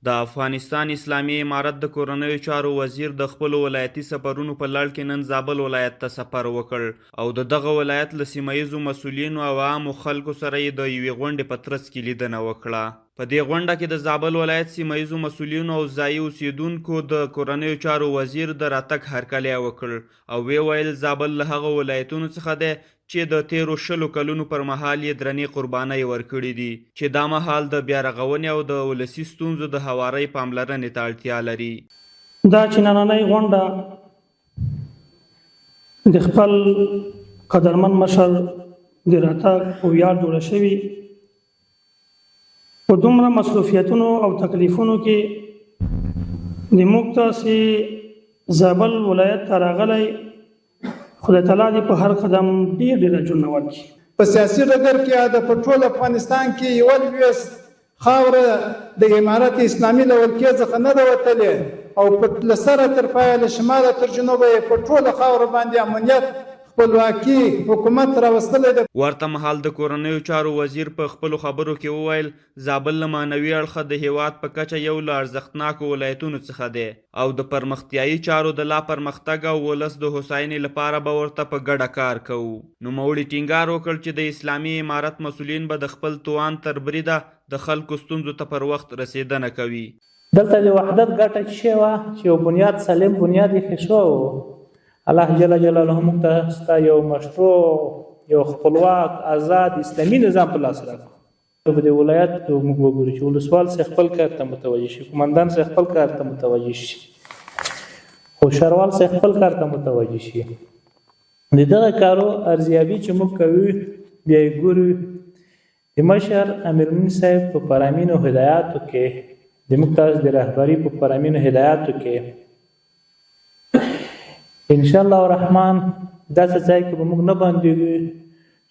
د افغانستان اسلامي امارت د کورنیو چارو وزیر د خپلو ولایتي سفرونو په لړ کې نن زابل ولایت ته سفر وکړ او د دغه ولایت له سیمه ییزو مسؤلینو او عامو خلکو سره یې د یوې غونډې په ترڅ کې لیدنه وکړه. په دې غونډه کې د زابل ولایت سیمه ییزو مسؤلینو او ځایي اوسیدونکو د کورنیو چارو وزیر د راتګ هرکلی وکړ او ویې ویل زابل له هغه ولایتونو څخه دی چې د تیرو 20 کلونو پر مهال یې درنې قربانۍ ورکړي دي چې دا مهال د بیا رغونې او د ولسي ستونزو د هوارۍ پاملرنې ته اړتیا لري. دا چې نننۍ غونډه د خپل قدرمن مشر د راتګ په ویاړ جوړه شوې په دومره مصروفیتونو او تکلیفونو کې د موږ تاسې زابل ولایت ته راغلی خدای تعالی دې په هر قدم ډېر اجرونه ورکړي. په سیاسي ډګر کې د په ټول افغانستان کې یوه لویست خاوره د امارت اسلامي له ولکې څخه نه ده وتلې او له سره تر پایه له شماله تر جنوبه یې په ټوله خاوره باندې امنیت خپلواکي حکومت راوستلی ده. ورته مهال د کورنیو چارو وزیر په خپلو خبرو کې وویل زابل له معنوي اړخه د هیواد په کچه یو له ارزښتناکو ولایتونو څخه دی او د پرمختیایي چارو د لا پرمختګ او ولس د هوساینې لپاره به ورته په ګډه کار کوو. نوموړي ټینګار وکړ چې د اسلامي امارت مسؤلین به د خپل توان تر بریده د خلکو ستونزو ته پر وخت رسیدنه کوي. دلته د وحدت ګټه څه شی وه چې یو بنیاد سالم بنیاد یې ښه شوی و. الله جل جلاله موږ ته ستا یو مشروع یو خپلواک آزاد اسلامي نظام په لاس راکړو. په دې ولایت کې موږ وګورو چې ولسوال سه خپل کار ته متوجه شي، قومندان سه خپل کار ته متوجه شي، هوښیاروال سه خپل کار ته متوجه شي. د دغه کارو ارزیابي چې موږ کوو بیا یې ګورو د مشر امیرالمؤمنین صاحب په فرامینو هدایاتو کې د موږ تاسو د رهبري په فرامینو هدایاتو کې انشاءالله الرحمن داسې ځای کې به موږ نه بندېږو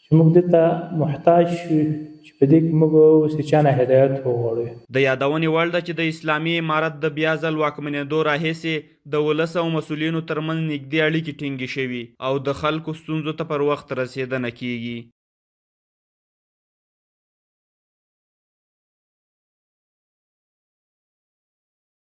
چې موږ دې ته محتاج شو چې په دې کې موږ اوس چا نه هدایت وغواړو. د یادونې وړ ده چې د اسلامي امارت د بیا ځل واکمنېدو راهیسې د ولس او مسؤلینو ترمنځ نږدې اړیکې ټینګې شوي او د خلکو ستونزو ته پر وخت رسېدنه کیږي.